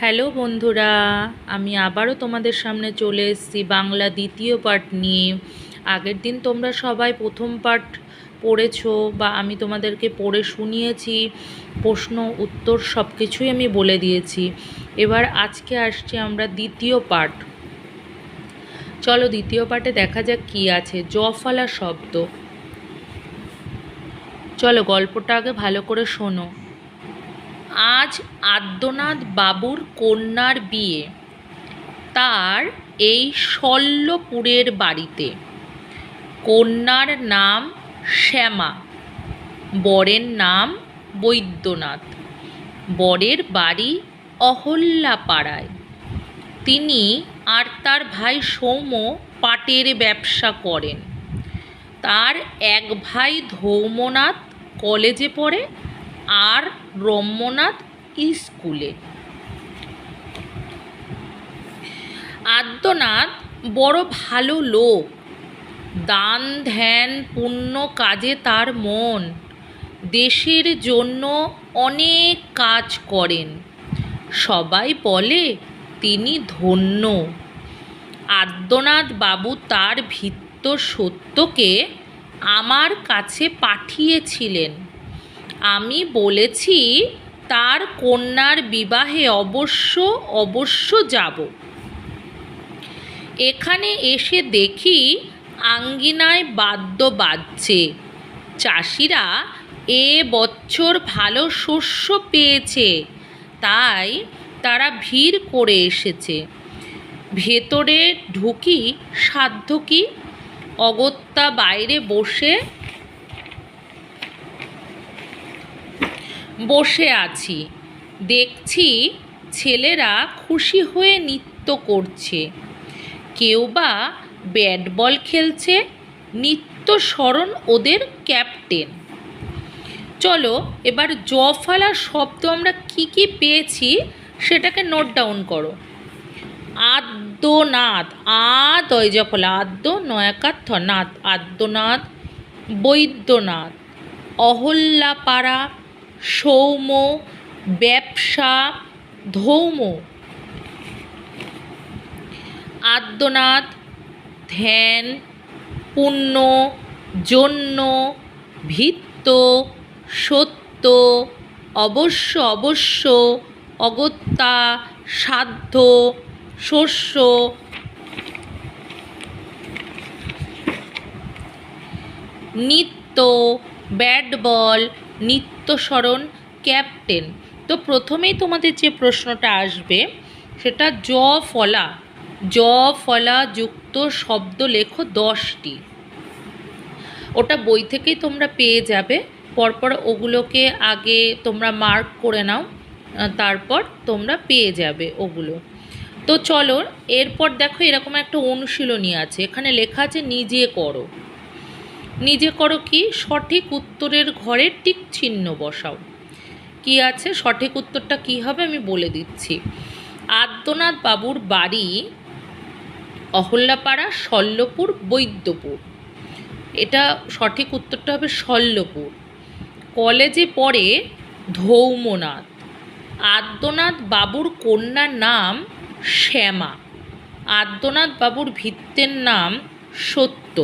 Hello বন্ধুরা, আমি আবারও তোমাদের সামনে চলে এসেছি বাংলা দ্বিতীয় পার্ট নিয়ে। আগের দিন তোমরা সবাই প্রথম পার্ট পড়েছো বা আমি তোমাদেরকে পড়ে শুনিয়েছি, প্রশ্ন উত্তর সব কিছুই আমি বলে দিয়েছি। এবার আজকে আসছি আমরা দ্বিতীয় পার্ট। চলো দ্বিতীয় পার্টে দেখা যাক কী আছে। জফলা শব্দ। চলো গল্পটা আগে ভালো করে শোনো। আজ আদ্যনাথ বাবুর কন্যার বিয়ে তার এই শল্যপুরের বাড়িতে। কন্যার নাম শ্যামা, বরের নাম বৈদ্যনাথ। বরের বাড়ি অহল্যাপাড়ায়। তিনি আর তার ভাই সৌম্য পাটের ব্যবসা করেন। তার এক ভাই ধৌমনাথ কলেজে পড়ে আর রম্যনাথ স্কুলে। আদ্যনাথ বড় ভালো লোক, দান ধ্যান পুণ্য কাজে তার মন। দেশের জন্য অনেক কাজ করেন, সবাই বলে তিনি ধন্য। আদ্যনাথ বাবু তার ভৃত্য সত্যকে আমার কাছে পাঠিয়েছিলেন। আমি বলেছি তার কন্যার বিবাহে অবশ্য যাব। এখানে এসে দেখি আঙ্গিনায় বাদ্য বাজছে। চাষিরা এ বছর ভালো শস্য পেয়েছে, তাই তারা ভিড় করে এসেছে। ভেতরে ঢুকি সাধ্য কি, অগত্যা বাইরে বসে আছি। দেখছি ছেলেরা খুশি হয়ে নৃত্য করছে, কেউ বা ব্যাট বল খেলছে। নিত্য স্মরণ ওদের ক্যাপ্টেন। চলো এবার জফলা শব্দ আমরা কি কি পেয়েছি সেটাকে নোট ডাউন করো। আদ্যনাথ, জফলা, আদ্য নয়াকার নাথ, আদ্যনাথ। বৈদ্যনাথ, অহল্যাপাড়া, সৌম্য, ব্যবসা, ধৌম। আদ্যনাথ, ধ্যান, পুণ্য, জন্য, ভৃত্য, সত্য, অবশ্য, অগত্যা, সাধ্য, শস্য। নিত্য, ব্যাট বল, নিত্যস্মরণ, ক্যাপ্টেন। তো প্রথমেই তোমাদের যে প্রশ্নটা আসবে সেটা ফলা যুক্ত শব্দ লেখো 10টি। ওটা বই থেকেই তোমরা পেয়ে যাবে। পরপর ওগুলোকে আগে তোমরা মার্ক করে নাও, তারপর তোমরা পেয়ে যাবে ওগুলো। তো চলো এরপর দেখো এরকম একটা অনুশীলনী আছে। এখানে লেখা আছে নিজে করো। নিজে করো কি? সঠিক উত্তরের ঘরে টিক চিহ্ন বসাও। কি আছে? সঠিক উত্তরটা কি হবে আমি বলে দিচ্ছি। আদ্যনাথ বাবুর বাড়ি অহল্যাপাড়া, শল্যপুর, বৈদ্যপুর। এটা সঠিক উত্তরটা হবে শল্যপুর। কলেজে পড়ে ধৌমনাথ। আদ্যনাথ বাবুর কন্যার নাম শ্যামা। আদ্যনাথ বাবুর ভৃত্যের নাম সত্য।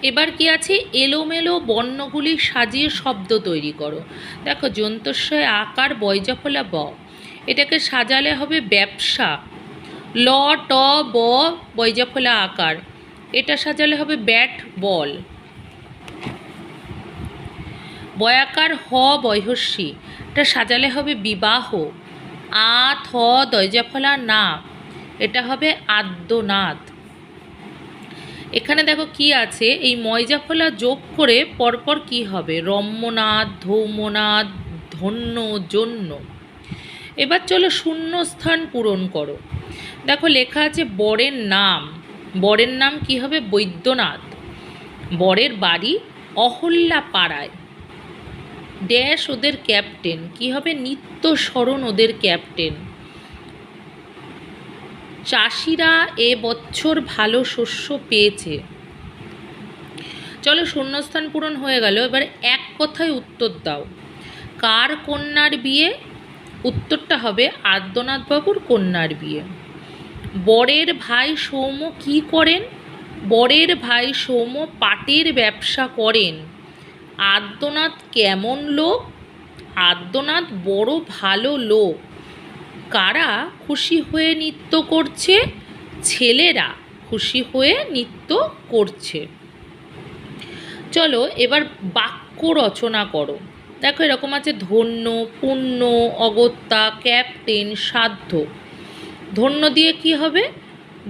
এবার কি আছে? এলোমেলো বর্ণগুলি সাজিয়ে শব্দ তৈরি করো। দেখো যন্তস্বয় আকার বয়জফলা ব, এটাকে সাজালে হবে ব্যবসা। ল ট ব বয়জফলা আকার, এটা সাজালে হবে ব্যাট বল। বয়াকার হ বয়হস্যি, এটা সাজালে হবে বিবাহ। আ থ দয়জাফলা না, এটা হবে আদ্যনাথ। এখানে দেখো কি আছে, এই ময়জাফলা যোগ করে পরপর কি হবে? রম্যনাথ, ধৌমনাথ, ধন্য, জন্য। এবার চলো শূন্যস্থান পূরণ করো। দেখো লেখা আছে বরের নাম। বরের নাম কি হবে? বৈদ্যনাথ। বরের বাড়ি অহল্যাপাড়ায়। ড্যাশ ওদের ক্যাপ্টেন, কি হবে? নিত্য স্মরণ ওদের ক্যাপ্টেন। চাষিরা এ বছর ভালো শস্য পেয়েছে। চলো শূন্যস্থান পূরণ হয়ে গেল। এবার এক কথায় উত্তর দাও। কার কন্যার বিয়ে? উত্তরটা হবে আদ্যনাথবাবুর কন্যার বিয়ে। বরের ভাই সৌম্য কী করেন? বরের ভাই সৌম্য পাটের ব্যবসা করেন। আদ্যনাথ কেমন লোক? আদ্যনাথ বড় ভালো লোক। কারা খুশি হয়ে নৃত্য করছে? ছেলেরা খুশি হয়ে নৃত্য করছে। চলো এবার বাক্য রচনা করো। দেখো এরকম আছে ধন্য, পুণ্য, অগত্যা, ক্যাপ্টেন, সাধ্য। ধন্য দিয়ে কি হবে?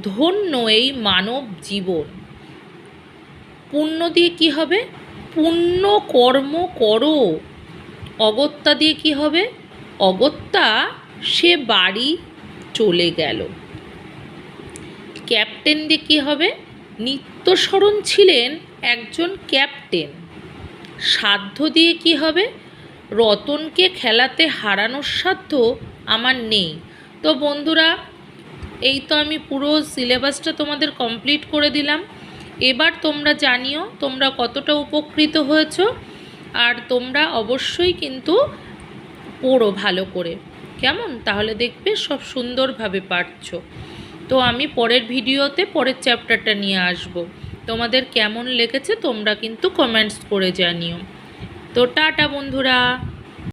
ধন্য এই মানব জীবন। পুণ্য দিয়ে কি হবে? পুণ্য কর্ম করো। অগত্যা দিয়ে কি হবে? অগত্যা সে বাড়ি চলে গেল। ক্যাপ্টেন দিয়ে কী হবে? নিত্যস্মরণ ছিলেন একজন ক্যাপ্টেন। সাধ্য দিয়ে কি হবে? রতনকে খেলাতে হারানোর সাধ্য আমার নেই। তো বন্ধুরা, এই তো আমি পুরো সিলেবাসটা তোমাদের কমপ্লিট করে দিলাম। এবার তোমরা জানিও তোমরা কতটা উপকৃত হয়েছ, আর তোমরা অবশ্যই কিন্তু পড়ো ভালো করে, কেমন? তাহলে দেখবে সব সুন্দরভাবে পারছো। তো আমি পরের ভিডিওতে পরের চ্যাপ্টারটা নিয়ে আসব। তোমাদের কেমন লেগেছে তোমরা কিন্তু কমেন্টস করে জানিও। তো টাটা বন্ধুরা।